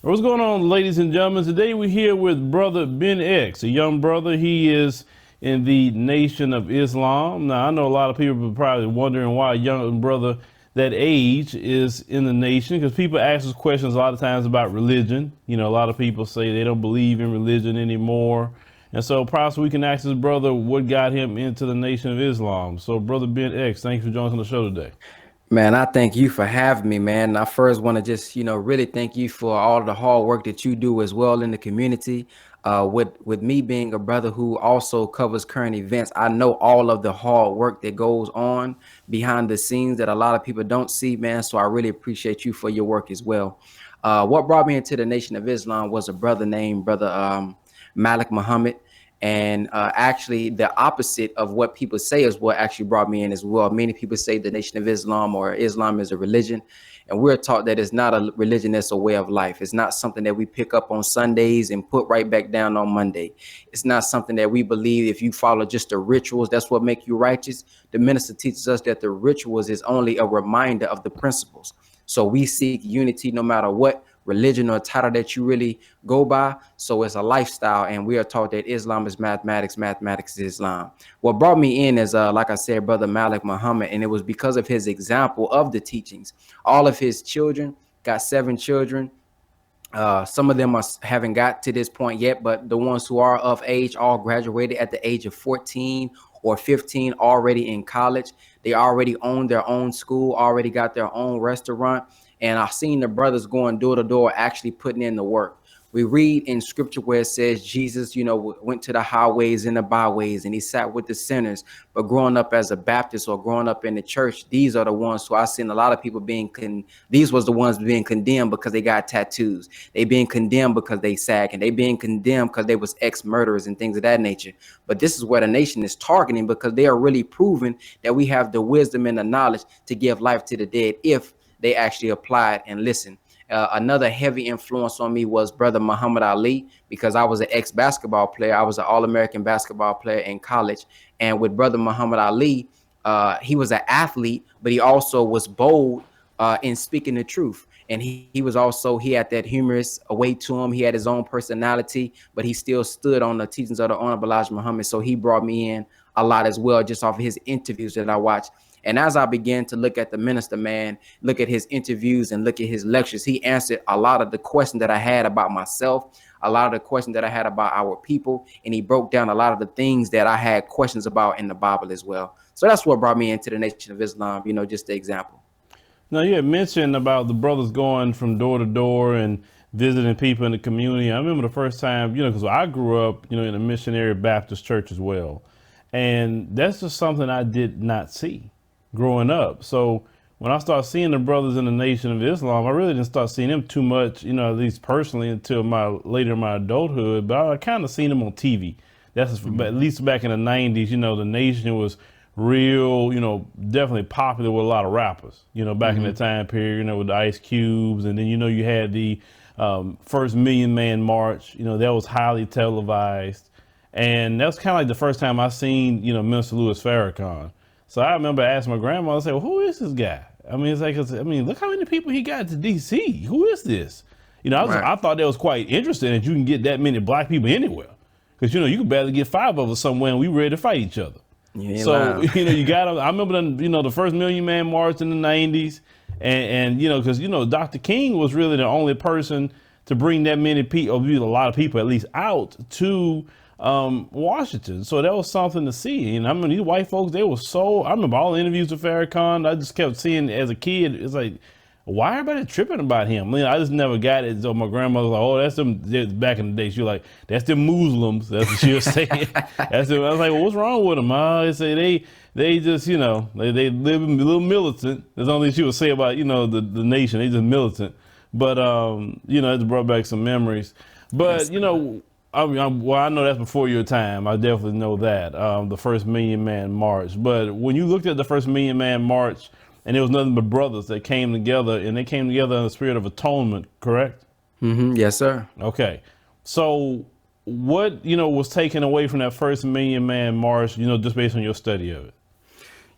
What's going on, ladies and gentlemen? Today we're here with Brother Ben X, a young brother. He is in the Nation of Islam. Now, I know a lot of people are probably wondering why a young brother that age is in the nation, because people ask us questions a lot of times about religion. You know, a lot of people say they don't believe in religion anymore. And so perhaps we can ask this brother what got him into the Nation of Islam. So, Brother Ben X, thanks for joining us on the show today. Man, I thank you for having me, man. I first want to just, really thank you for all the hard work that you do as well in the community. With me being a brother who also covers current events, I know all of the hard work that goes on behind the scenes that a lot of people don't see, man. So I really appreciate you for your work as well. What brought me into the Nation of Islam was a brother named Brother Malik Muhammad. And actually, the opposite of what people say is what actually brought me in as well. Many people say the Nation of Islam or Islam is a religion. And we're taught that it's not a religion, it's a way of life. It's not something that we pick up on Sundays and put right back down on Monday. It's not something that we believe if you follow just the rituals, that's what make you righteous. The minister teaches us that the rituals is only a reminder of the principles. So we seek unity no matter what religion or title that you really go by. So it's a lifestyle, and we are taught that Islam is mathematics, mathematics is Islam. What brought me in is, like I said, Brother Malik Muhammad, and it was because of his example of the teachings. All of his children, got 7 children. Some of them haven't got to this point yet, but the ones who are of age all graduated at the age of 14 or 15, already in college. They already own their own school, already got their own restaurant. And I've seen the brothers going door to door, actually putting in the work. We read in scripture where it says Jesus, went to the highways and the byways and he sat with the sinners. But growing up as a Baptist or growing up in the church, these are the ones who I've seen a lot of people these was the ones being condemned because they got tattoos. They being condemned because they sag, and they being condemned because they was ex-murderers and things of that nature. But this is where the nation is targeting, because they are really proving that we have the wisdom and the knowledge to give life to the dead if they actually applied and listened. Another heavy influence on me was Brother Muhammad Ali, because I was an ex-basketball player. I was an All-American basketball player in college. And with Brother Muhammad Ali, he was an athlete, but he also was bold in speaking the truth. And he had that humorous way to him. He had his own personality, but he still stood on the teachings of the Honorable Elijah Muhammad. So he brought me in a lot as well, just off of his interviews that I watched. And as I began to look at the minister, man, look at his interviews and look at his lectures, he answered a lot of the questions that I had about myself, a lot of the questions that I had about our people, and he broke down a lot of the things that I had questions about in the Bible as well. So that's what brought me into the Nation of Islam, just the example. Now, you had mentioned about the brothers going from door to door and visiting people in the community. I remember the first time, because I grew up, in a missionary Baptist church as well. And that's just something I did not see growing up. So when I started seeing the brothers in the Nation of Islam, I really didn't start seeing them too much, at least personally, until later in my adulthood. But I kind of seen them on TV. That's at least back in the 90s. The Nation was real, definitely popular with a lot of rappers, back in the time period, with the Ice Cubes. And then, you had the first Million Man March, that was highly televised. And that was kind of like the first time I seen, Minister Louis Farrakhan. So I remember asking my grandma, I said, well, who is this guy? I mean, look how many people he got to D.C. Who is this? I thought that was quite interesting that you can get that many black people anywhere. Because, you can barely get 5 of us somewhere and we ready to fight each other. So, you got to, I remember, the first Million Man March in the 90s. And because, Dr. King was really the only person to bring that many people, or a lot of people at least, out to Washington. So that was something to see. And I mean, these white folks, I remember all the interviews with Farrakhan. I just kept seeing as a kid, it's like, why everybody tripping about him? I just never got it. So my grandmother was like, oh, that's them. Back in the day, she was like, that's them Muslims. That's what she was saying. That's it. I was like, well, what's wrong with them? They say they just, they live a little militant. That's the only thing she would say about, the nation. They just militant. But, it brought back some memories. But, I know that's before your time. I definitely know that, the first Million Man March. But when you looked at the first Million Man March, and it was nothing but brothers that came together, and they came together in the spirit of atonement, correct? Mm-hmm. Yes, sir. Okay. So what, was taken away from that first Million Man March, just based on your study of it?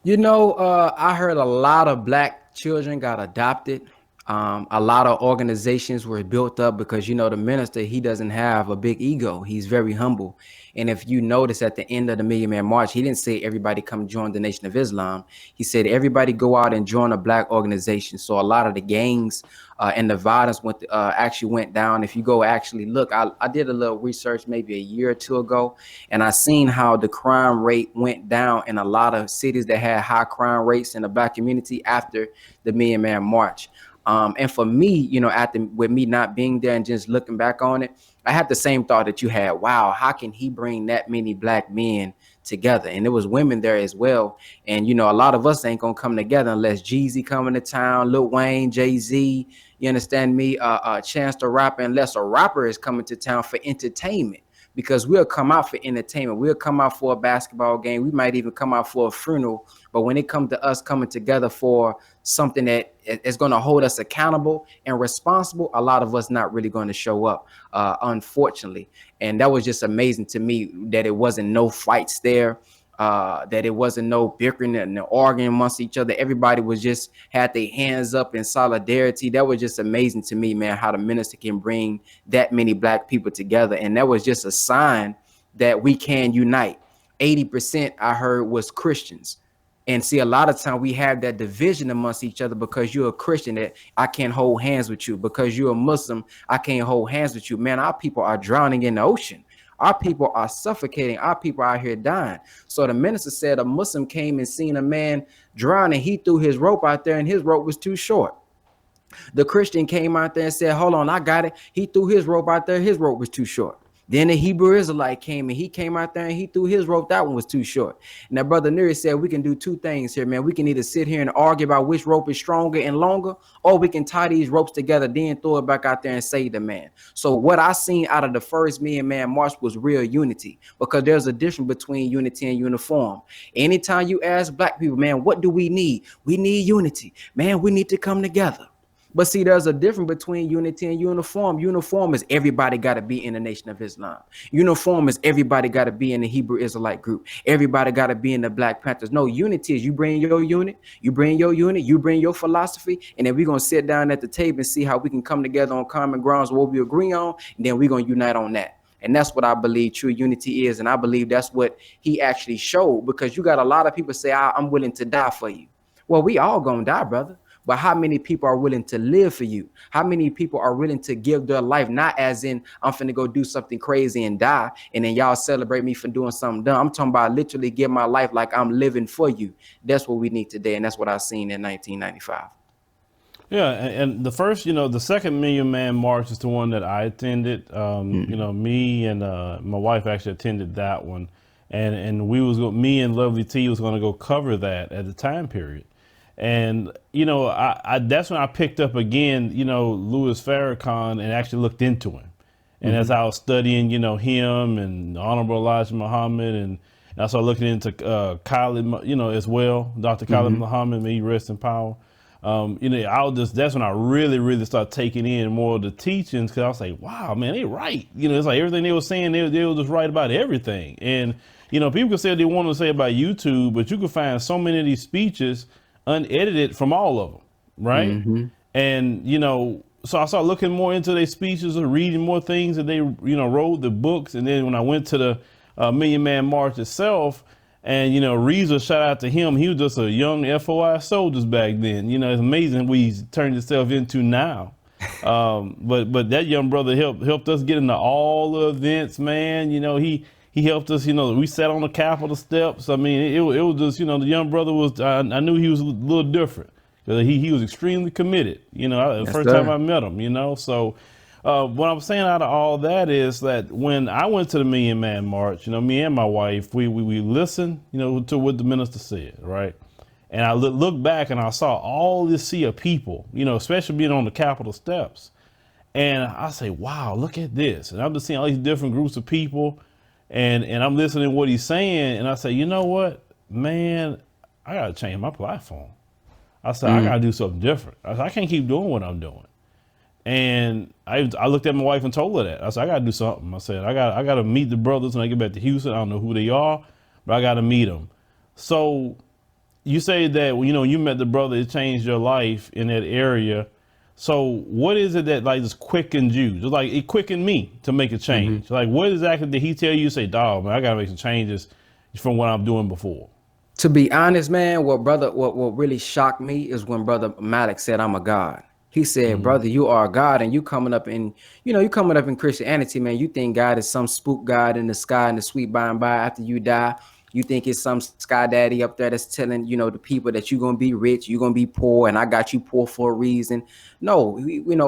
I heard a lot of black children got adopted. A lot of organizations were built up because, you know, the minister, he doesn't have a big ego. He's very humble. And if you notice at the end of the Million Man March, he didn't say everybody come join the Nation of Islam. He said everybody go out and join a black organization. So a lot of the gangs and the violence actually went down. If you go actually look, I did a little research maybe a year or two ago, and I seen how the crime rate went down in a lot of cities that had high crime rates in the black community after the Million Man March. And for me, you know, with me not being there and just looking back on it, I had the same thought that you had. Wow, how can he bring that many black men together? And there was women there as well. And you know, a lot of us ain't gonna come together unless Jeezy coming to town, Lil Wayne, Jay-Z. You understand me? Chance the Rapper, unless a rapper is coming to town for entertainment. Because we'll come out for entertainment. We'll come out for a basketball game. We might even come out for a funeral. But when it comes to us coming together for something that is going to hold us accountable and responsible, a lot of us not really going to show up, unfortunately. And that was just amazing to me that it wasn't no fights there, that it wasn't no bickering and no arguing amongst each other. Everybody was just had their hands up in solidarity. That was just amazing to me, man, how the minister can bring that many black people together. And that was just a sign that we can unite. 80% I heard was Christians. And see, a lot of time we have that division amongst each other because you're a Christian that I can't hold hands with you. Because you're a Muslim, I can't hold hands with you. Man, our people are drowning in the ocean. Our people are suffocating. Our people are out here dying. So the minister said a Muslim came and seen a man drowning. He threw his rope out there and his rope was too short. The Christian came out there and said, hold on, I got it. He threw his rope out there. His rope was too short. Then the Hebrew Israelite came and he came out there and he threw his rope. That one was too short. Now, Brother Neri said we can do two things here, man. We can either sit here and argue about which rope is stronger and longer, or we can tie these ropes together, then throw it back out there and save the man. So what I seen out of the first Million Man March was real unity, because there's a difference between unity and uniform. Anytime you ask black people, man, what do we need? We need unity. Man, we need to come together. But see, there's a difference between unity and uniform. Uniform is everybody got to be in the Nation of Islam. Uniform is everybody got to be in the Hebrew Israelite group. Everybody got to be in the Black Panthers. No, unity is you bring your unit, you bring your philosophy, and then we're going to sit down at the table and see how we can come together on common grounds, what we agree on, and then we're going to unite on that. And that's what I believe true unity is. And I believe that's what he actually showed, because you got a lot of people say, I'm willing to die for you. Well, we all going to die, brother. But how many people are willing to live for you? How many people are willing to give their life, not as in I'm finna go do something crazy and die, and then y'all celebrate me for doing something dumb. I'm talking about literally give my life like I'm living for you. That's what we need today, and that's what I seen in 1995. Yeah, and the first, the second Million Man March is the one that I attended. Me and my wife actually attended that one, and me and Lovely T was going to go cover that at the time period. And, I that's when I picked up again, Louis Farrakhan, and actually looked into him. And as I was studying, him and Honorable Elijah Muhammad, and I started looking into Khalid, as well, Dr. Khalid Muhammad, may he rest in power. That's when I really, really started taking in more of the teachings, because I was like, wow, man, they right. It's like everything they were saying, they were just right about everything. And, people can say what they want to say about YouTube, but you can find so many of these speeches unedited from all of them, right? And so I started looking more into their speeches and reading more things that they wrote, the books. And then when I went to the Million Man March itself, and Reza, shout out to him, he was just a young FOI soldiers back then. It's amazing what he's turned himself into now. But that young brother helped us get into all the events, man. He helped us, we sat on the Capitol steps. I mean, it was just, the young brother was, I knew he was a little different, because he was extremely committed, the first time I met him, So what I'm saying out of all that is that when I went to the Million Man March, me and my wife, we listened, to what the minister said, right? And I looked back and I saw all this sea of people, especially being on the Capitol steps. And I say, wow, look at this. And I'm just seeing all these different groups of people. And I'm listening to what he's saying, and I say, you know what, man, I gotta change my platform. I said, I gotta do something different. I can't keep doing what I'm doing. And I looked at my wife and told her that. I said, I gotta do something. I said, I gotta meet the brothers when I get back to Houston. I don't know who they are, but I gotta meet them. So you say that, you met the brother, it changed your life in that area. So what is it that like just quickened you? Just like it quickened me to make a change. Like what exactly did he tell you? Say, dog, man, I gotta make some changes from what I'm doing before. To be honest, man, what really shocked me is when Brother Malik said, "I'm a God." He said, Mm-hmm. "Brother, you are a God, and you coming up in, you coming up in Christianity, man. You think God is some spook God in the sky in the sweet by and by after you die. You think it's some sky daddy up there that's telling, the people that you're gonna be rich, you're gonna be poor, and I got you poor for a reason." No,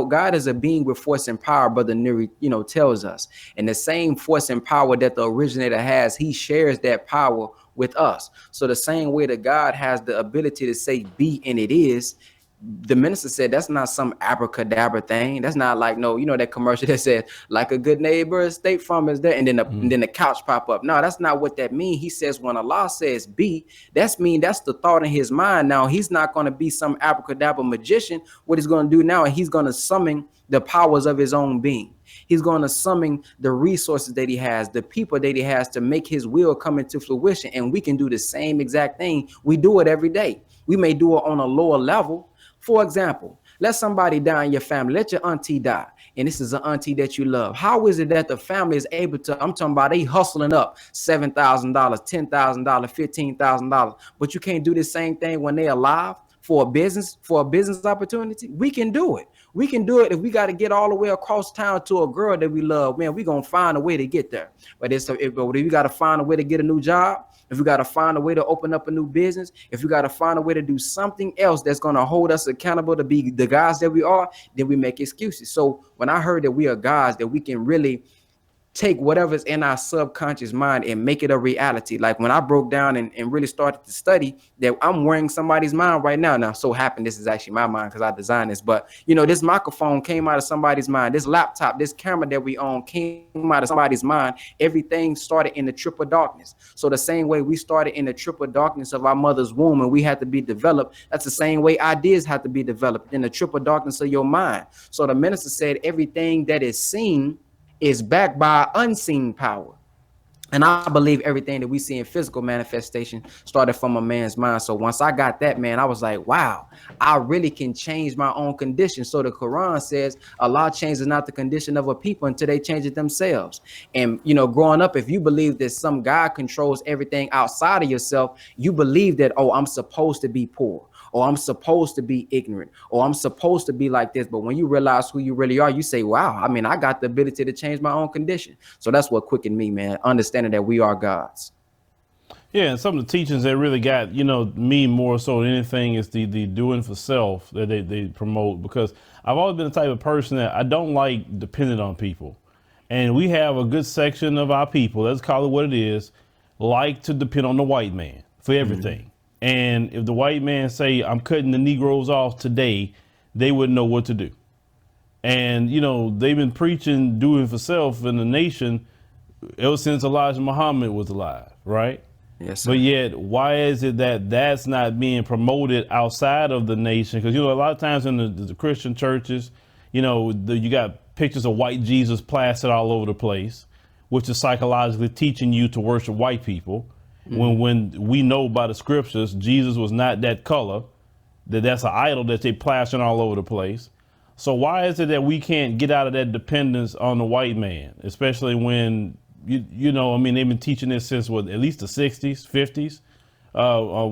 God is a being with force and power, Brother Nuri, tells us. And the same force and power that the originator has, he shares that power with us. So the same way that God has the ability to say be and it is, the minister said that's not some abracadabra thing. That's not like, no, that commercial that says like a good neighbor, State Farm is there, and then the couch pop up. No, that's not what that means. He says when Allah says be, that's the thought in his mind. Now he's not going to be some abracadabra magician. What he's going to do now, he's going to summon the powers of his own being. He's going to summon the resources that he has, the people that he has to make his will come into fruition. And we can do the same exact thing. We do it every day. We may do it on a lower level. For example, let somebody die in your family. Let your auntie die. And this is an auntie that you love. How is it that the family is able to, I'm talking about they hustling up $7,000, $10,000, $15,000, but you can't do the same thing when they're alive for a business opportunity? We can do it. We can do it if we got to get all the way across town to a girl that we love. Man, we're going to find a way to get there. But if we got to find a way to get a new job, if we got to find a way to open up a new business, if we got to find a way to do something else that's going to hold us accountable to be the guys that we are, then we make excuses. So when I heard that we are guys, that we can really take whatever's in our subconscious mind and make it a reality. Like when I broke down and really started to study that I'm wearing somebody's mind right now. Now, so happened this is actually my mind because I designed this, but this microphone came out of somebody's mind. This laptop, this camera that we own came out of somebody's mind. Everything started in the triple darkness. So the same way we started in the triple darkness of our mother's womb and we had to be developed, that's the same way ideas have to be developed in the triple darkness of your mind. So the minister said everything that is seen is backed by unseen power. And I believe everything that we see in physical manifestation started from a man's mind. So once I got that, man, I was like, wow, I really can change my own condition. So the Quran says Allah changes not the condition of a people until they change it themselves. And, growing up, if you believe that some God controls everything outside of yourself, you believe that, oh, I'm supposed to be poor, or I'm supposed to be ignorant, or I'm supposed to be like this. But when you realize who you really are, you say, wow, I got the ability to change my own condition. So that's what quickened me, man, understanding that we are gods. Yeah, and some of the teachings that really got, me more so than anything is the doing for self that they promote, because I've always been the type of person that I don't like dependent on people. And we have a good section of our people, let's call it what it is, like to depend on the white man for everything. Mm-hmm. And if the white man say, I'm cutting the Negroes off today, they wouldn't know what to do. And, they've been preaching doing for self in the nation ever since Elijah Muhammad was alive, right? Yes, sir. But yet, why is it that that's not being promoted outside of the nation? Because, a lot of times in the Christian churches, you got pictures of white Jesus plastered all over the place, which is psychologically teaching you to worship white people. Mm-hmm. When we know by the scriptures, Jesus was not that color, that's an idol that they plastering all over the place. So why is it that we can't get out of that dependence on the white man, especially when, they've been teaching this since at least the 60s, 50s,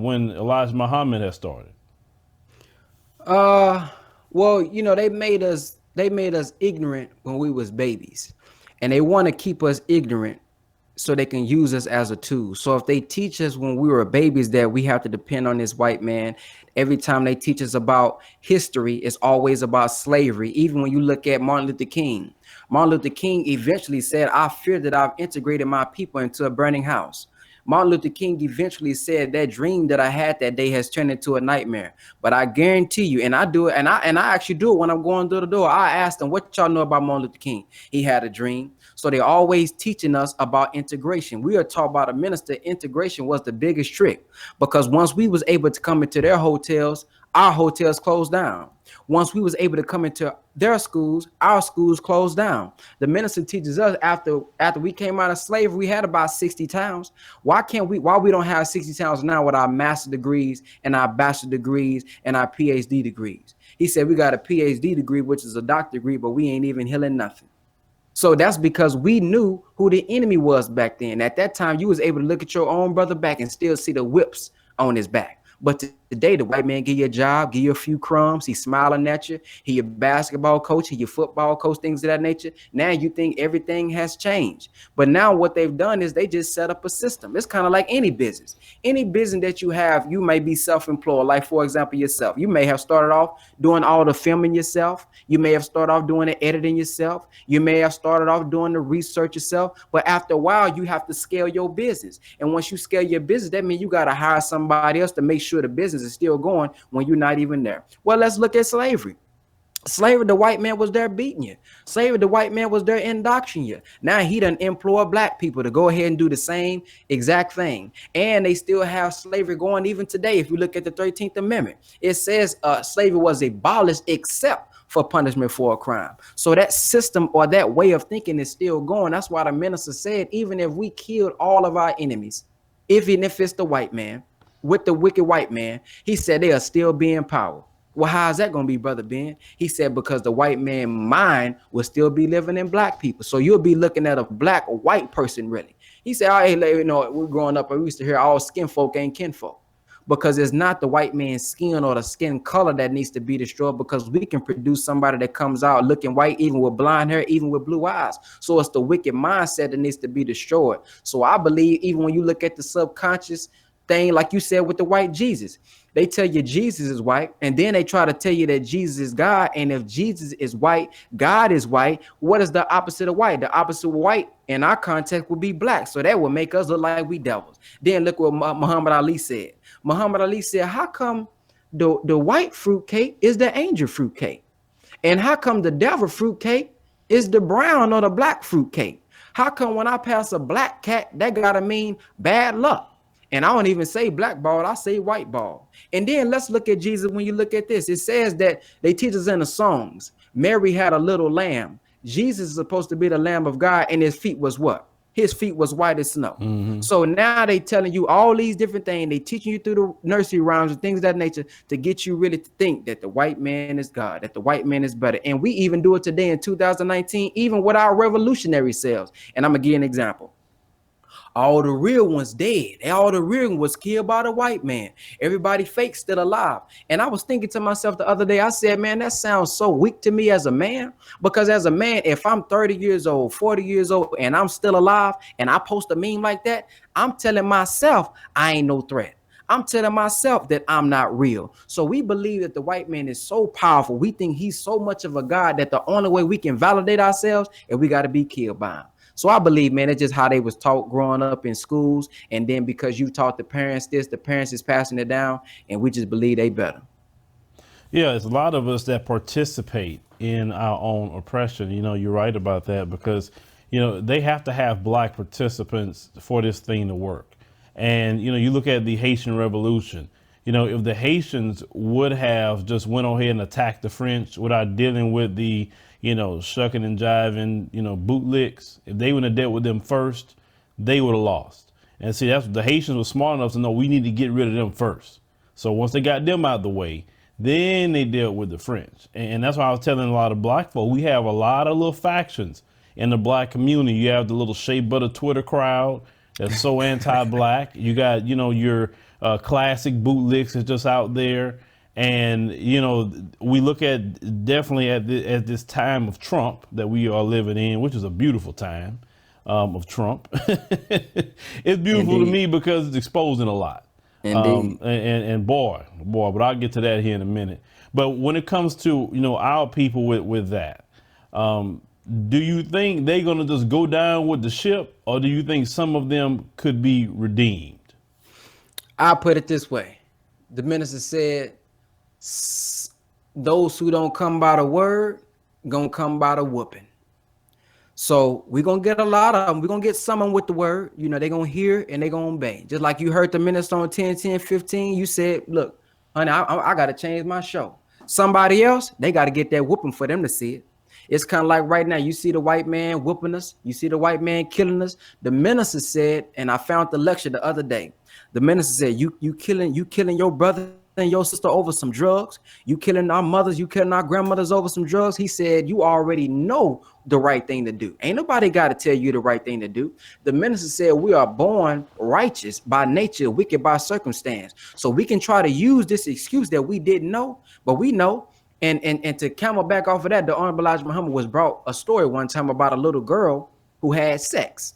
when Elijah Muhammad has started? Well, they made us ignorant when we was babies, and they want to keep us ignorant so they can use us as a tool. So if they teach us when we were babies that we have to depend on this white man, every time they teach us about history, it's always about slavery. Even when you look at Martin Luther King eventually said, I fear that I've integrated my people into a burning house. Martin Luther King eventually said that dream that I had that day has turned into a nightmare. But I guarantee you, and I do it, and I actually do it when I'm going through the door. I ask them, what y'all know about Martin Luther King? He had a dream. So they're always teaching us about integration. We are taught by the minister integration was the biggest trick, because once we was able to come into their hotels, our hotels closed down. Once we was able to come into their schools, our schools closed down. The minister teaches us after we came out of slavery, we had about 60 towns. Why we don't have 60 towns now with our master degrees and our bachelor degrees and our PhD degrees? He said we got a PhD degree, which is a doctor degree, but we ain't even healing nothing. So that's because we knew who the enemy was back then. At that time, you was able to look at your own brother back and still see the whips on his back. But today, the white man give you a job, give you a few crumbs. He's smiling at you. He your basketball coach, he your football coach, things of that nature. Now you think everything has changed. But now what they've done is they just set up a system. It's kind of like any business. Any business that you have, you may be self-employed. Like, for example, yourself. You may have started off doing all the filming yourself. You may have started off doing the editing yourself. You may have started off doing the research yourself. But after a while, you have to scale your business. And once you scale your business, that means you got to hire somebody else to make sure the business is still going when you're not even there. Well, let's look at slavery. Slavery, the white man was there beating you. Slavery, the white man was there indoctrinating you. Now he done employ black people to go ahead and do the same exact thing. And they still have slavery going even today. If you look at the 13th Amendment, it says slavery was abolished except for punishment for a crime. So that system or that way of thinking is still going. That's why the minister said, even if we killed all of our enemies, even if it's the white man, with the wicked white man, he said they'll still be in power. Well, how is that going to be, Brother Ben? He said because the white man mind will still be living in black people. So you'll be looking at a black or white person, really. He said, oh, hey, you know, we're growing up, we used to hear all skin folk ain't kinfolk. Because it's not the white man's skin or the skin color that needs to be destroyed, because we can produce somebody that comes out looking white, even with blonde hair, even with blue eyes. So it's the wicked mindset that needs to be destroyed. So I believe even when you look at the subconscious thing, like you said with the white Jesus, they tell you Jesus is white, and then they try to tell you that Jesus is God. And if Jesus is white, God is white, what is the opposite of white? The opposite of white in our context would be black. So that would make us look like we devils. Then look what Muhammad Ali said. Muhammad Ali said, how come the white fruit cake is the angel fruit cake? And how come the devil fruit cake is the brown or the black fruit cake? How come when I pass a black cat, that gotta mean bad luck? And I don't even say black ball, I say white ball. And then let's look at Jesus. When you look at this, it says that they teach us in the songs, Mary had a little lamb. Jesus is supposed to be the Lamb of God, and his feet was what? His feet was white as snow. Mm-hmm. So now they telling you all these different things. They teaching you through the nursery rhymes and things of that nature to get you really to think that the white man is God, that the white man is better. And we even do it today in 2019, even with our revolutionary selves. And I'm going to give you an example. All the real ones dead. All the real ones was killed by the white man. Everybody fake still alive. And I was thinking to myself the other day, I said, man, that sounds so weak to me as a man. Because as a man, if I'm 30 years old, 40 years old, and I'm still alive, and I post a meme like that, I'm telling myself I ain't no threat. I'm telling myself that I'm not real. So we believe that the white man is so powerful. We think he's so much of a God that the only way we can validate ourselves is we got to be killed by him. So I believe, man, it's just how they was taught growing up in schools. And then because you taught the parents this, the parents is passing it down, and we just believe they better. Yeah, it's a lot of us that participate in our own oppression. You know, you're right about that, because, you know, they have to have black participants for this thing to work. And, you know, you look at the Haitian Revolution. You know, if the Haitians would have just went on ahead and attacked the French without dealing with the, you know, shucking and jiving, you know, bootlicks, if they would have dealt with them first, they would have lost. And see, that's the Haitians were smart enough to know we need to get rid of them first. So once they got them out of the way, then they dealt with the French. And that's why I was telling a lot of black folk, we have a lot of little factions in the black community. You have the little shea butter Twitter crowd that's so anti-black. You got, you know, your classic bootlicks that's just out there. And, you know, we look at definitely at this time of Trump that we are living in, which is a beautiful time of Trump. It's beautiful Indeed. To me because it's exposing a lot. Indeed. And boy, but I'll get to that here in a minute. But when it comes to, you know, our people with that, do you think they're going to just go down with the ship, or do you think some of them could be redeemed? I'll put it this way. The minister said, those who don't come by the word, gonna come by the whooping. So we're gonna get a lot of them. We're gonna get someone with the word. You know, they're gonna hear and they're gonna obey. Just like you heard the minister on 10-10-15, you said, look, honey, I gotta change my show. Somebody else, they gotta get that whooping for them to see it. It's kind of like right now, you see the white man whooping us, you see the white man killing us. The minister said, and I found the lecture the other day, the minister said, you killing your brother and your sister over some drugs. You killing our mothers, you killing our grandmothers over some drugs. He said, you already know the right thing to do. Ain't nobody got to tell you the right thing to do. The minister said, we are born righteous by nature, wicked by circumstance. So we can try to use this excuse that we didn't know, but we know. And to camel back off of that, the Honorable Elijah Muhammad was brought a story one time about a little girl who had sex.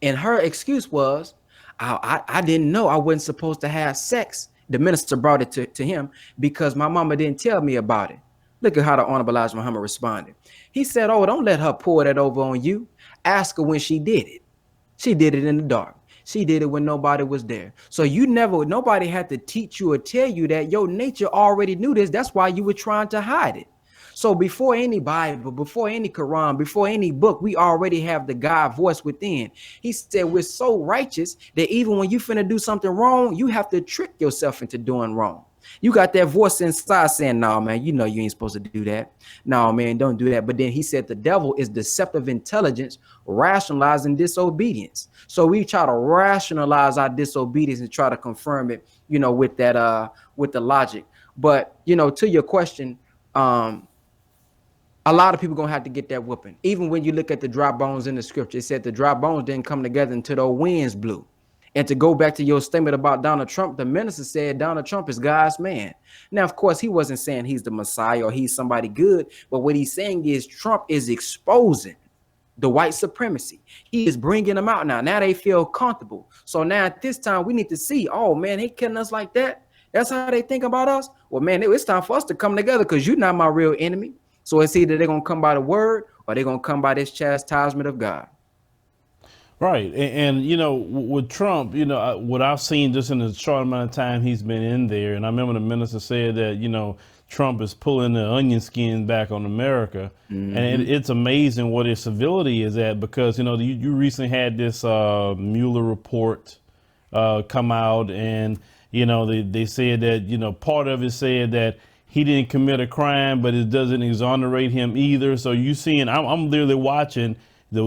And her excuse was, I didn't know I wasn't supposed to have sex. The minister brought it to him because my mama didn't tell me about it. Look at how the Honorable Elijah Muhammad responded. He said, oh, don't let her pour that over on you. Ask her when she did it. She did it in the dark. She did it when nobody was there. So nobody had to teach you or tell you that. Your nature already knew this. That's why you were trying to hide it. So before any Bible, before any Quran, before any book, we already have the God voice within. He said we're so righteous that even when you finna do something wrong, you have to trick yourself into doing wrong. You got that voice inside saying, no, man, you know you ain't supposed to do that. No, man, don't do that. But then he said the devil is deceptive intelligence rationalizing disobedience. So we try to rationalize our disobedience and try to confirm it, with that, with the logic. But, to your question, a lot of people gonna have to get that whooping. Even when you look at the dry bones in the scripture, it said the dry bones didn't come together until the winds blew. And to go back to your statement about Donald Trump, the minister said Donald Trump is God's man. Now, of course, he wasn't saying he's the Messiah or he's somebody good, but what he's saying is Trump is exposing the white supremacy. He is bringing them out now. Now they feel comfortable. So now at this time, we need to see, oh, man, they killing us like that. That's how they think about us. Well, man, it's time for us to come together because you're not my real enemy. So it's either they're going to come by the word or they're going to come by this chastisement of God. Right. And with Trump, what I've seen just in the short amount of time he's been in there, and I remember the minister said that, Trump is pulling the onion skin back on America. Mm-hmm. And it's amazing what his civility is at because, you recently had this Mueller report come out and, they said that, part of it said that he didn't commit a crime, but it doesn't exonerate him either. So you seeing, I'm literally watching the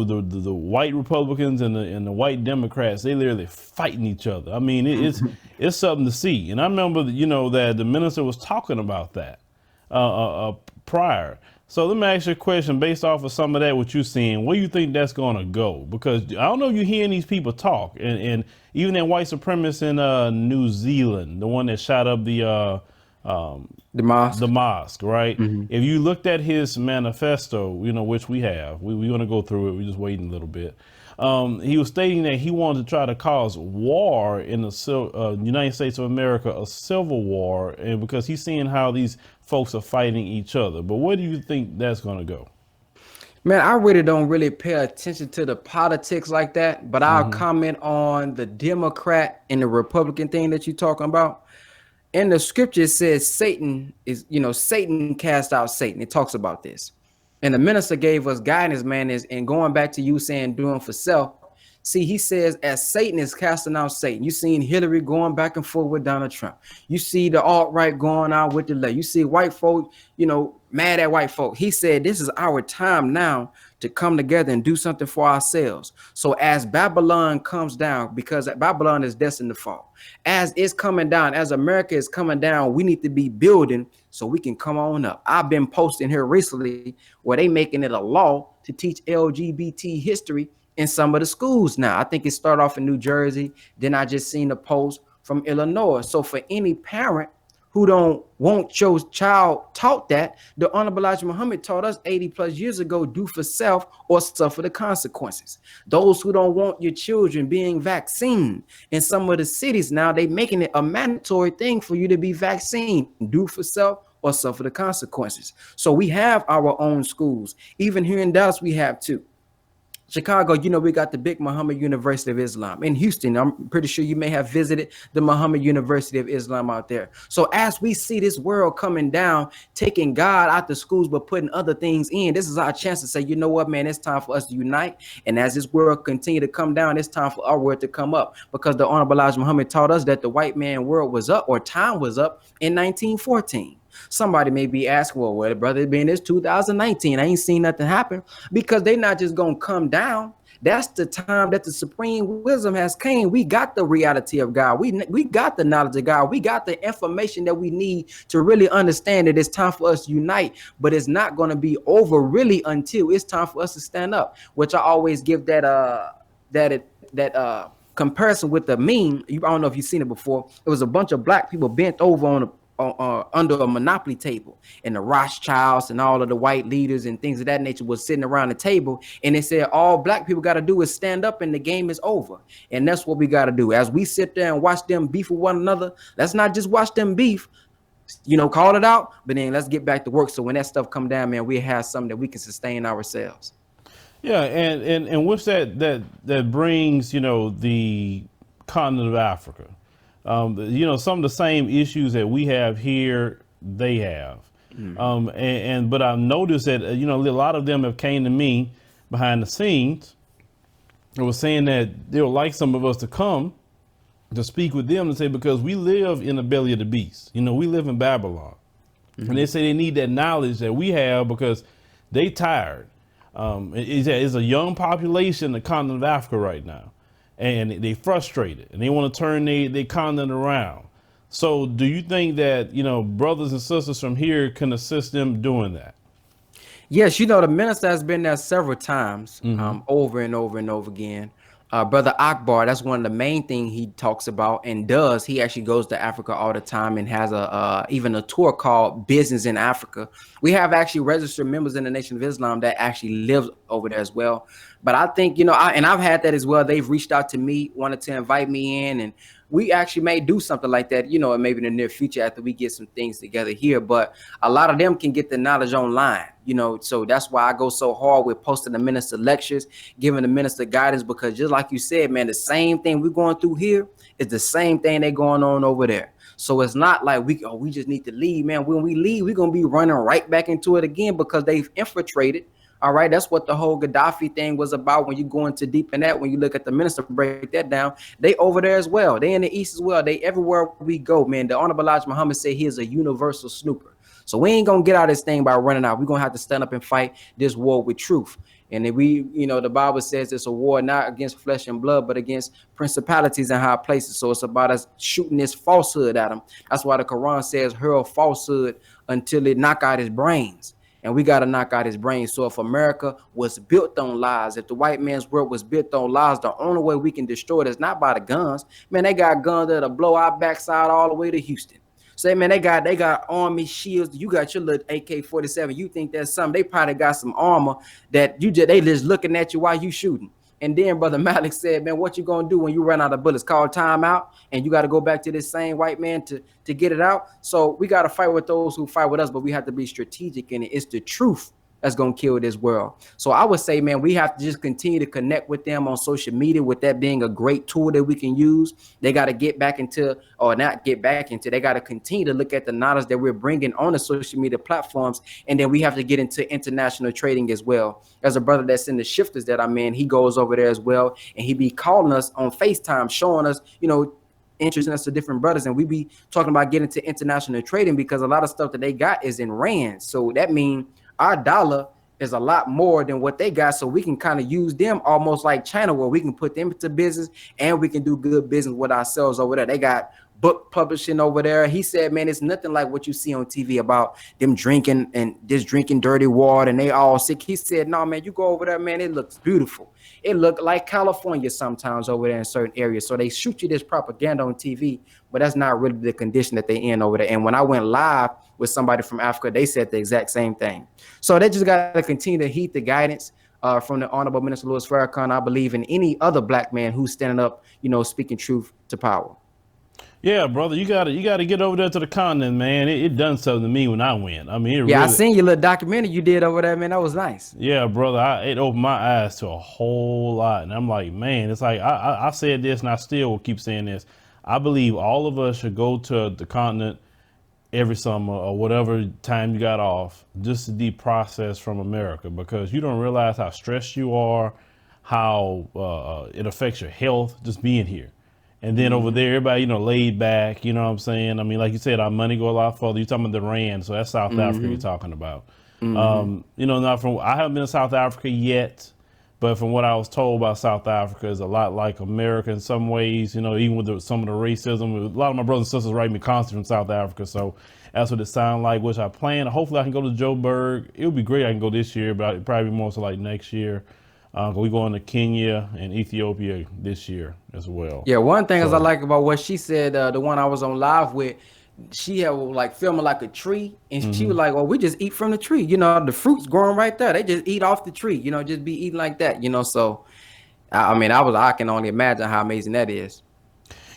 white Republicans and the white Democrats. They literally fighting each other. I mean, it's something to see. And I remember, that the minister was talking about that prior. So let me ask you a question based off of some of that, what you're seeing. Where do you think that's going to go? Because I don't know if you're hearing these people talk. And even that white supremacist in New Zealand, the one that shot up the mosque, right? Mm-hmm. If you looked at his manifesto, which we have, we're going to go through it. We're just waiting a little bit. He was stating that he wanted to try to cause war in the United States of America, a civil war, and because he's seeing how these folks are fighting each other. But where do you think that's going to go? Man, I really don't pay attention to the politics like that, but I'll comment on the Democrat and the Republican thing that you're talking about. In the scripture, it says Satan cast out Satan. It talks about this. And the minister gave us guidance, man, and going back to you saying doing for self. See, he says, as Satan is casting out Satan, you seen Hillary going back and forth with Donald Trump. You see the alt-right going out with the left. You see white folk, mad at white folk. He said, this is our time now to come together and do something for ourselves. So as Babylon comes down, because Babylon is destined to fall, as it's coming down, as America is coming down, we need to be building so we can come on up. I've been posting here recently where they making it a law to teach LGBT history in some of the schools now. I think it started off in New Jersey. Then I just seen a post from Illinois. So for any parent who don't want your child taught that, the Honorable Elijah Muhammad taught us 80 plus years ago, do for self or suffer the consequences. Those who don't want your children being vaccinated, in some of the cities now, they making it a mandatory thing for you to be vaccinated, do for self or suffer the consequences. So we have our own schools. Even here in Dallas, we have two. Chicago, we got the big Muhammad University of Islam. In Houston, I'm pretty sure you may have visited the Muhammad University of Islam out there. So as we see this world coming down, taking God out the schools, but putting other things in, this is our chance to say, you know what, man, it's time for us to unite. And as this world continue to come down, it's time for our world to come up, because the Honorable Elijah Muhammad taught us that the white man world was up, or time was up, in 1914. Somebody may be asking, well, brother, it been this 2019, I ain't seen nothing happen, because they not just gonna come down. That's the time that the supreme wisdom has came. We got the reality of God. We got the knowledge of God. We got the information that we need to really understand that it's time for us to unite. But it's not going to be over really until it's time for us to stand up. Which I always give that comparison with the meme. I don't know if you've seen it before. It was a bunch of black people bent over under a monopoly table, and the Rothschilds and all of the white leaders and things of that nature was sitting around the table, and they said all black people got to do is stand up and the game is over. And that's what we got to do. As we sit there and watch them beef with one another, let's not just watch them beef, call it out, but then let's get back to work. So when that stuff come down, man, we have something that we can sustain ourselves. Yeah, and with that brings, the continent of Africa. Some of the same issues that we have here, they have. But I've noticed that, a lot of them have came to me behind the scenes and was saying that they would like some of us to come to speak with them and say, because we live in the belly of the beast. We live in Babylon. And they say they need that knowledge that we have because they tired. It's a young population in the continent of Africa right now. And they frustrated and they want to turn their continent around. So do you think that, brothers and sisters from here can assist them doing that? Yes, the minister has been there several times, over and over and over again. Brother Akbar, that's one of the main things he talks about and does. He actually goes to Africa all the time and has even a tour called Business in Africa. We have actually registered members in the Nation of Islam that actually live over there as well. But I think, I've had that as well. They've reached out to me, wanted to invite me in, and we actually may do something like that, maybe in the near future after we get some things together here. But a lot of them can get the knowledge online, so that's why I go so hard with posting the minister lectures, giving the minister guidance, because just like you said, man, the same thing we're going through here is the same thing they're going on over there. So it's not like we just need to leave, man. When we leave, we're going to be running right back into it again because they've infiltrated. All right, that's what the whole Gaddafi thing was about. When you go into deep in that, when you look at the minister, break that down, they over there as well. They in the East as well. They everywhere we go, man. The Honorable Elijah Muhammad said he is a universal snooper. So we ain't going to get out of this thing by running out. We're going to have to stand up and fight this war with truth. And then the Bible says it's a war not against flesh and blood, but against principalities and high places. So it's about us shooting this falsehood at them. That's why the Quran says hurl falsehood until it knock out his brains. And we got to knock out his brains. So if America was built on lies, if the white man's world was built on lies, the only way we can destroy it is not by the guns. Man, they got guns that'll blow our backside all the way to Houston. Say, man, they got army shields. You got your little AK-47. You think that's something? They probably got some armor that they just looking at you while you shooting. And then Brother Malik said, man, what you gonna do when you run out of bullets? Call timeout, and you got to go back to this same white man to get it out. So we got to fight with those who fight with us, but we have to be strategic in it. It's the truth that's gonna kill this world. So I would say, man, we have to just continue to connect with them on social media, with that being a great tool that we can use. They got to get back into, or not get back into, they got to continue to look at the knowledge that we're bringing on the social media platforms. And then we have to get into international trading as well. There's a brother that's in the shifters that I'm in. He goes over there as well, and he be calling us on FaceTime, showing us, introducing us to different brothers, and we be talking about getting to international trading because a lot of stuff that they got is in rands. So that means our dollar is a lot more than what they got. So we can kind of use them almost like China, where we can put them into business and we can do good business with ourselves over there. They got book publishing over there. He said, man, it's nothing like what you see on TV about them drinking and just drinking dirty water and they all sick. He said, no, man, you go over there, man, it looks beautiful. It looked like California sometimes over there in certain areas. So they shoot you this propaganda on TV, but that's not really the condition that they in over there. And when I went live with somebody from Africa, they said the exact same thing. So they just got to continue to heed the guidance from the Honorable Minister Louis Farrakhan. I believe in any other black man who's standing up, speaking truth to power. Yeah, brother, you gotta get over there to the continent, man. It done something to me when I went. I mean, I seen your little documentary you did over there, man. That was nice. Yeah, brother, it opened my eyes to a whole lot, and I'm like, man, it's like I said this, and I still will keep saying this. I believe all of us should go to the continent every summer or whatever time you got off, just to deprocess from America, because you don't realize how stressed you are, how it affects your health just being here. And then over there, everybody, laid back, you know what I'm saying? I mean, like you said, our money go a lot further. You're talking about the Rand, so that's South Africa you're talking about. Not from, I haven't been to South Africa yet, but from what I was told about South Africa is a lot like America in some ways, even with some of the racism. A lot of my brothers and sisters write me constantly from South Africa, so that's what it sounds like, which I plan. Hopefully I can go to Joburg. It would be great I can go this year, but it'd probably be more so like next year. We going to Kenya and Ethiopia this year as well. Yeah, one thing is I So like about what she said, the one I was on live with, she had like filming like a tree, and she was like, "Well, we just eat from the tree. The fruits growing right there. They just eat off the tree. Just be eating like that. So, I mean, I can only imagine how amazing that is."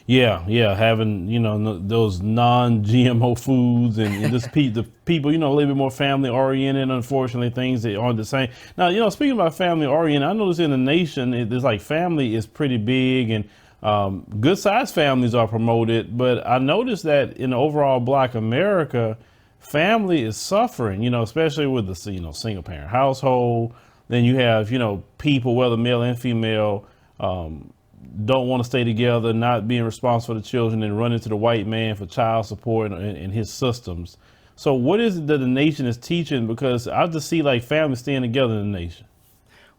yeah, having those non-GMO foods and just the people a little bit more family oriented. Unfortunately, things that aren't the same. Now, speaking about family oriented, I noticed in the nation there's like family is pretty big and good sized families are promoted, but I noticed that in the overall Black America, family is suffering. Especially with the single parent household. Then you have people, whether male and female. Don't want to stay together, not being responsible for the children, and run into the white man for child support and his systems. So, what is it that the nation is teaching? Because I just see like families staying together in the nation.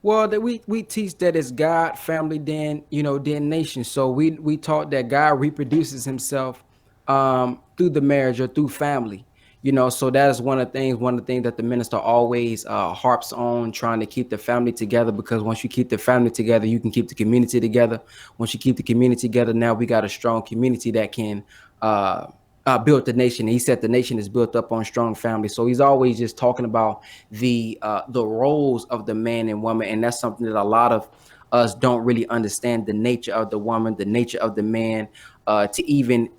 Well, that we teach that it's God, family, then nation. So we taught that God reproduces Himself through the marriage or through family. So that is one of the things that the minister always harps on, trying to keep the family together. Because once you keep the family together, you can keep the community together. Once you keep the community together, now we got a strong community that can build the nation. He said the nation is built up on strong family. So he's always just talking about the roles of the man and woman, and that's something that a lot of us don't really understand: the nature of the woman, the nature of the man, to even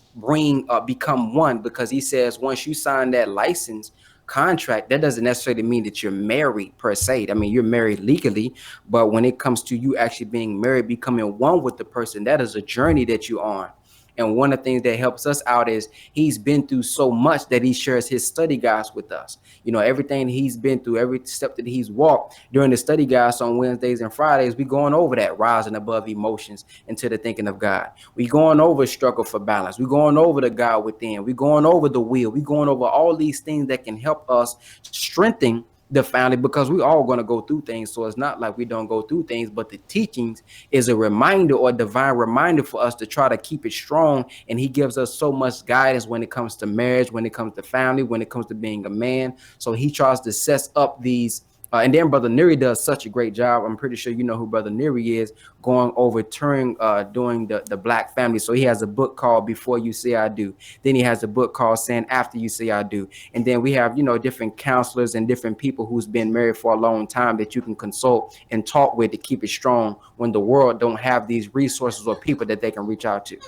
become one. Because he says once you sign that license contract, that doesn't necessarily mean that you're married per se. I mean, you're married legally, but when it comes to you actually being married, becoming one with the person, that is a journey that you're on. And one of the things that helps us out is he's been through so much that he shares his study guides with us. Everything he's been through, every step that he's walked during the study guides on Wednesdays and Fridays, we going over that rising above emotions into the thinking of God. We going over struggle for balance. We going over the God within. We going over the will. We going over all these things that can help us strengthen the family, because we all going to go through things. So it's not like we don't go through things, but the teachings is a reminder or a divine reminder for us to try to keep it strong. And he gives us so much guidance when it comes to marriage, when it comes to family, when it comes to being a man. So he tries to set up these and then Brother Neri does such a great job. I'm pretty sure you know who Brother Neri is, going over doing the Black family. So he has a book called Before You Say I Do. Then he has a book called Saying After You Say I Do. And then we have, different counselors and different people who's been married for a long time that you can consult and talk with to keep it strong when the world don't have these resources or people that they can reach out to.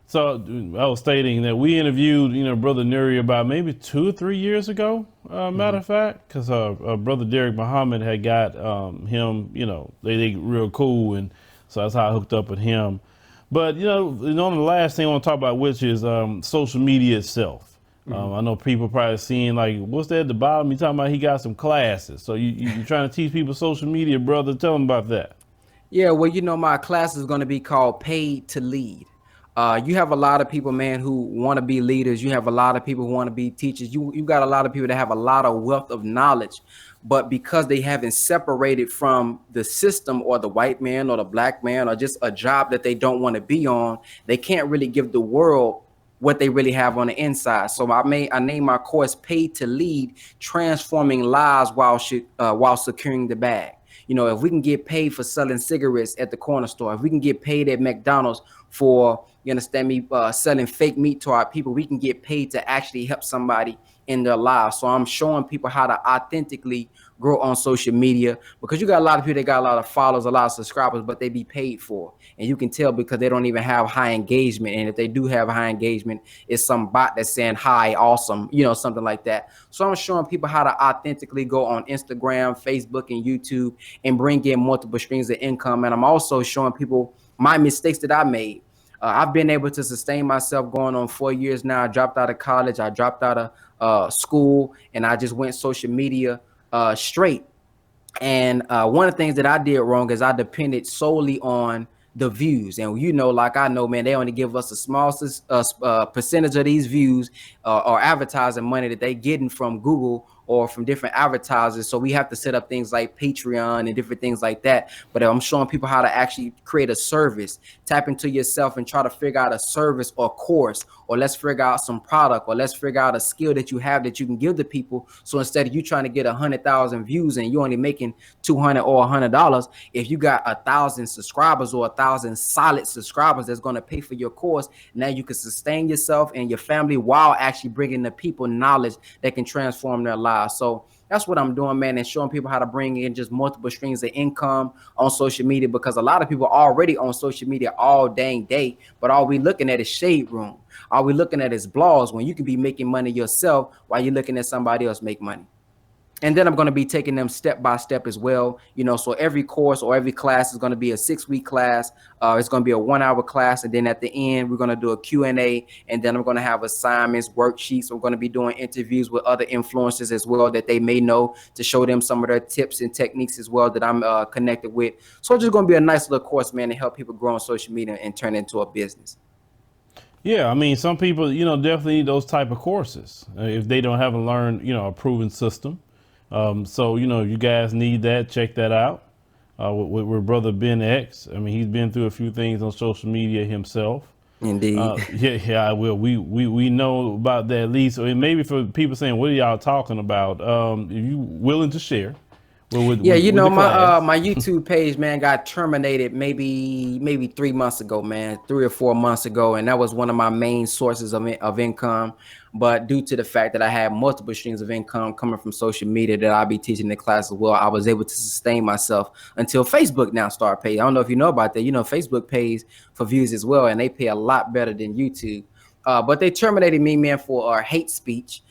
So I was stating that we interviewed, Brother Nuri about maybe 2 or 3 years ago. Matter of fact, because Brother Derek Muhammad had got him, they real cool, and so that's how I hooked up with him. But the last thing I want to talk about, which is social media itself. I know people probably seeing like, what's that at the bottom? You talking about he got some classes. So you trying to teach people social media, brother? Tell them about that. Yeah, well, my class is going to be called Paid to Lead. You have a lot of people, man, who want to be leaders. You have a lot of people who want to be teachers. You got a lot of people that have a lot of wealth of knowledge, but because they haven't separated from the system or the white man or the Black man or just a job that they don't want to be on, they can't really give the world what they really have on the inside. So I named my course Paid to Lead, Transforming Lives while Securing the Bag. If we can get paid for selling cigarettes at the corner store, if we can get paid at McDonald's for, you understand me, selling fake meat to our people, we can get paid to actually help somebody in their lives. So I'm showing people how to authentically grow on social media, because you got a lot of people that got a lot of followers, a lot of subscribers, but they be paid for. And you can tell because they don't even have high engagement. And if they do have high engagement, it's some bot that's saying hi, awesome, something like that. So I'm showing people how to authentically go on Instagram, Facebook, and YouTube and bring in multiple streams of income. And I'm also showing people my mistakes that I made. I've been able to sustain myself going on 4 years now. I dropped out of college. I dropped out of school, and I just went social media straight. And one of the things that I did wrong is I depended solely on the views. And you know, like I know, man, they only give us a small percentage of these views or advertising money that they getting from Google or from different advertisers. So we have to set up things like Patreon and different things like that. But I'm showing people how to actually create a service, tap into yourself and try to figure out a service or course, or let's figure out some product, or let's figure out a skill that you have that you can give to people. So instead of you trying to get 100,000 views and you're only making $200 or $100, if you got 1,000 subscribers or 1,000 solid subscribers that's going to pay for your course, now you can sustain yourself and your family while actually bringing the people knowledge that can transform their lives. So that's what I'm doing, man, and showing people how to bring in just multiple streams of income on social media, because a lot of people are already on social media all dang day, but all we looking at is shade room. All we looking at is blogs when you can be making money yourself while you're looking at somebody else make money. And then I'm going to be taking them step by step as well. You know, so every course or every class is going to be a 6-week class. It's going to be a 1-hour class. And then at the end, we're going to do a Q&A. And then I'm going to have assignments, worksheets. We're going to be doing interviews with other influencers as well that they may know, to show them some of their tips and techniques as well that I'm connected with. So it's just going to be a nice little course, man, to help people grow on social media and turn it into a business. Yeah, I mean, some people, definitely need those type of courses if they don't have a learned, a proven system. So, you guys need that. Check that out with Brother Ben X. I mean, he's been through a few things on social media himself. Indeed. Yeah, I will. We know about that at least. Or maybe for people saying, what are y'all talking about? If you willing to share. My my YouTube page, man, got terminated maybe 3 months ago, man, 3 or 4 months ago, and that was one of my main sources of income. But due to the fact that I had multiple streams of income coming from social media that I'll be teaching the class as well, I was able to sustain myself until Facebook now started paying. I don't know if you know about that. Facebook pays for views as well, and they pay a lot better than YouTube. But they terminated me, man, for hate speech.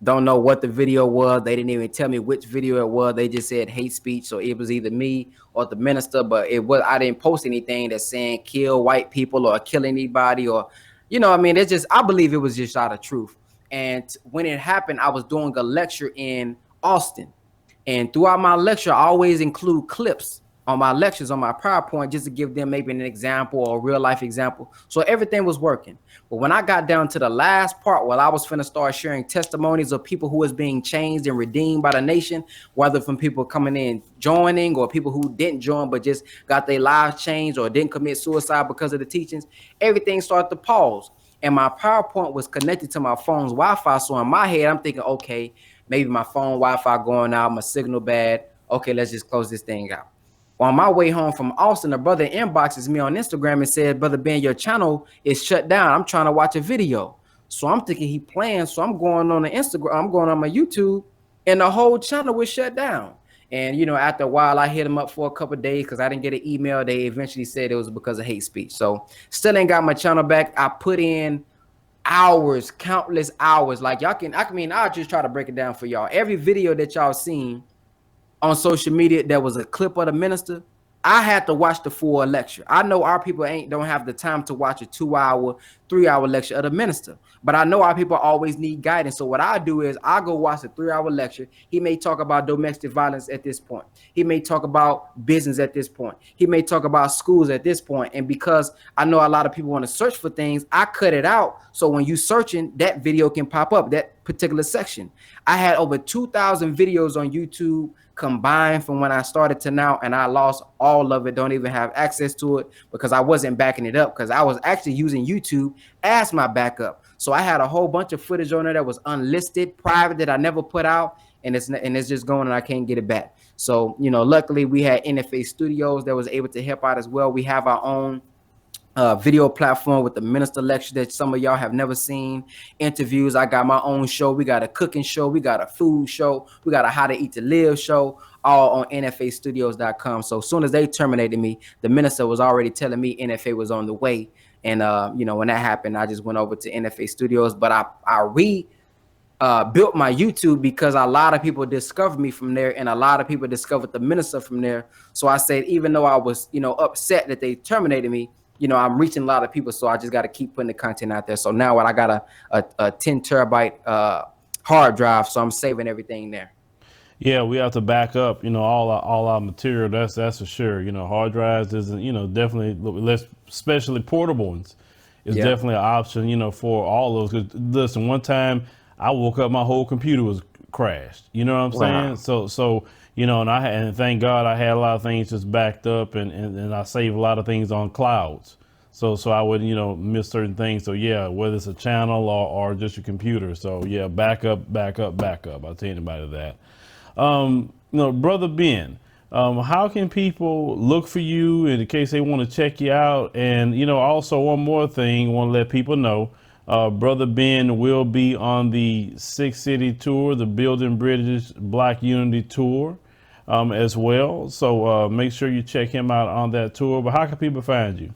Don't know what the video was. They didn't even tell me which video it was. They just said hate speech. So it was either me or the minister, but I didn't post anything that's saying kill white people or kill anybody, or, it's just, I believe it was just out of truth. And when it happened, I was doing a lecture in Austin. And throughout my lecture, I always include clips on my lectures, on my PowerPoint, just to give them maybe an example or a real life example. So everything was working. But when I got down to the last part, I was finna start sharing testimonies of people who was being changed and redeemed by the nation, whether from people coming in, joining, or people who didn't join, but just got their lives changed or didn't commit suicide because of the teachings, everything started to pause. And my PowerPoint was connected to my phone's Wi-Fi. So in my head, I'm thinking, okay, maybe my phone Wi-Fi going out, my signal bad. Okay, let's just close this thing out. On my way home from Austin, a brother inboxes me on Instagram and said, "Brother Ben, your channel is shut down. I'm trying to watch a video." So I'm thinking he planned. So I'm going on the Instagram, I'm going on my YouTube, and the whole channel was shut down. And, after a while, I hit him up for a couple of days because I didn't get an email. They eventually said it was because of hate speech. So still ain't got my channel back. I put in hours, countless hours. Like I'll just try to break it down for y'all. Every video that y'all seen on social media that was a clip of the minister, I had to watch the full lecture. I know our people don't have the time to watch a 2-hour, 3-hour lecture of the minister, but I know our people always need guidance. So what I do is I go watch a 3-hour lecture. He may talk about domestic violence at this point. He may talk about business at this point. He may talk about schools at this point. And because I know a lot of people want to search for things, I cut it out. So when you searching, that video can pop up, that particular section. I had over 2,000 videos on YouTube combined from when I started to now, and I lost all of it. Don't even have access to it because I wasn't backing it up, because I was actually using YouTube as my backup. So I had a whole bunch of footage on there that was unlisted, private, that I never put out, and it's just going, and I can't get it back. So, luckily we had NFA Studios that was able to help out as well. We have our own video platform with the minister lecture that some of y'all have never seen, interviews. I got my own show. We got a cooking show. We got a food show. We got a how to eat to live show, all on nfastudios.com. So as soon as they terminated me, the minister was already telling me NFA was on the way. And, when that happened, I just went over to NFA Studios, but I built my YouTube because a lot of people discovered me from there, and a lot of people discovered the minister from there. So I said, even though I was, upset that they terminated me, I'm reaching a lot of people, so I just got to keep putting the content out there. So now I got a 10 terabyte hard drive, so I'm saving everything there. Yeah, we have to back up, all our material. That's for sure. Hard drives isn't, definitely less, especially portable ones, is Yeah. definitely an option, for all those. Because listen, one time I woke up, my whole computer was crashed. You know what I'm saying? Wow. So and thank God I had a lot of things just backed up, and I saved a lot of things on clouds. So I wouldn't, miss certain things. So yeah, whether it's a channel or just your computer. So yeah, back up, back up, back up. I'll tell anybody that. Brother Ben, how can people look for you in case they want to check you out? And, also one more thing, want to let people know, Brother Ben will be on the Six City tour, the Building Bridges Black Unity tour, as well. So make sure you check him out on that tour. But how can people find you?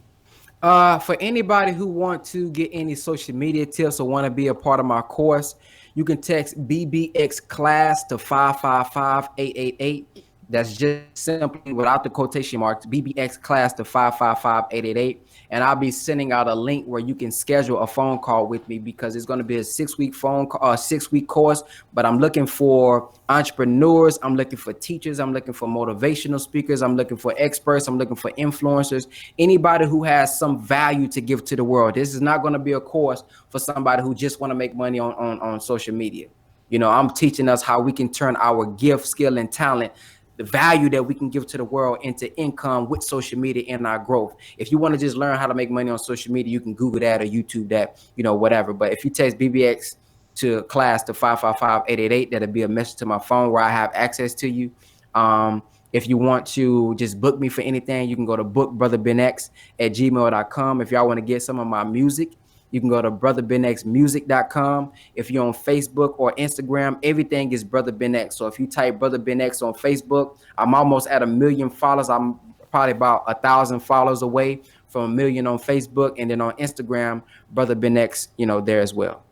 For anybody who want to get any social media tips or want to be a part of my course, you can text BBX class to 555-888. That's just simply without the quotation marks, BBX class to 555-888. And I'll be sending out a link where you can schedule a phone call with me, because it's going to be a 6-week phone call, 6-week course. But I'm looking for entrepreneurs, I'm looking for teachers, I'm looking for motivational speakers, I'm looking for experts, I'm looking for influencers, anybody who has some value to give to the world. This is not going to be a course for somebody who just want to make money on social media. I'm teaching us how we can turn our gift, skill, and talent, the value that we can give to the world, into income with social media and our growth. If you want to just learn how to make money on social media, you can Google that or YouTube that, whatever. But if you text BBX to class to 555-888, that'll be a message to my phone where I have access to you. If you want to just book me for anything, you can go to bookbrotherbenx@gmail.com. If y'all want to get some of my music, you can go to brotherbenxmusic.com. If you're on Facebook or Instagram, everything is Brother Ben X. So if you type Brother Ben X on Facebook, I'm almost at 1 million followers. I'm probably about 1,000 followers away from 1 million on Facebook. And then on Instagram, Brother Ben X, there as well.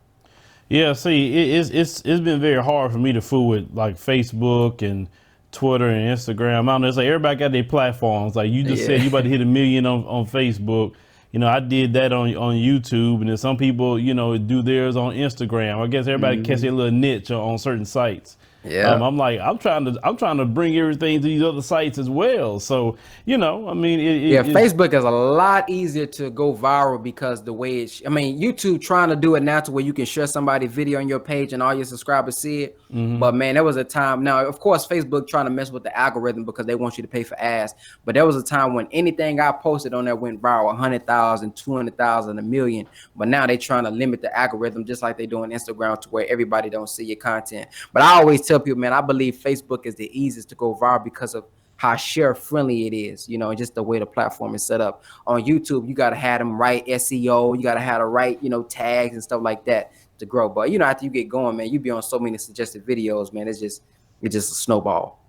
Yeah, see, it's been very hard for me to fool with like Facebook and Twitter and Instagram. I don't know. It's like everybody got their platforms. Like you just said, you Yeah. about to hit 1 million on Facebook. I did that on YouTube, and then some people, do theirs on Instagram. I guess everybody catch their little niche on certain sites. Yeah. I'm like, I'm trying to bring everything to these other sites as well. So, I mean, Yeah, it's Facebook is a lot easier to go viral, because the way YouTube trying to do it now to where you can share somebody's video on your page and all your subscribers see it. But man, there was a time. Now, of course, Facebook trying to mess with the algorithm because they want you to pay for ads. But there was a time when anything I posted on there went viral, 100,000, 200,000, 1 million. But now they trying to limit the algorithm, just like they do on Instagram, to where everybody don't see your content. But I always tell people, man, I believe Facebook is the easiest to go viral because of how share friendly it is, and just the way the platform is set up. On YouTube, you got to have them right SEO, you got to have the right, tags and stuff like that to grow. But after you get going, man, you be on so many suggested videos, man. It's just a snowball.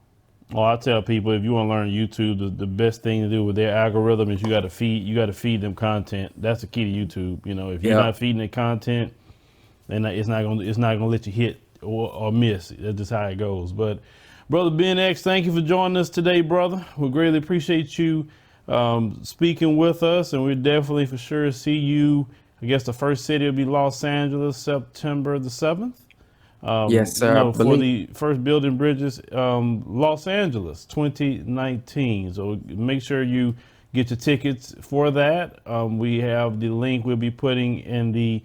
Well, I tell people, if you want to learn YouTube, the best thing to do with their algorithm is you got to feed them content. That's the key to YouTube. If you're Yeah. not feeding it content, then it's not gonna let you hit or miss. That's just how it goes. But Brother Ben X, thank you for joining us today, brother. We greatly appreciate you speaking with us, and we definitely for sure see you. I guess the first city will be Los Angeles, September the 7th. Yes, sir. I For believe. the first Building Bridges, Los Angeles 2019. So make sure you get your tickets for that. We have the link we'll be putting in the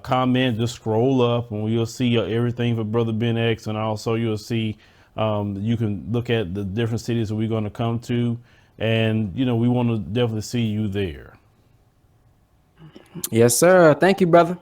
comment. Just scroll up and you'll see everything for Brother Ben X. And also you'll see, you can look at the different cities that we're going to come to. And, we want to definitely see you there. Yes, sir. Thank you, brother.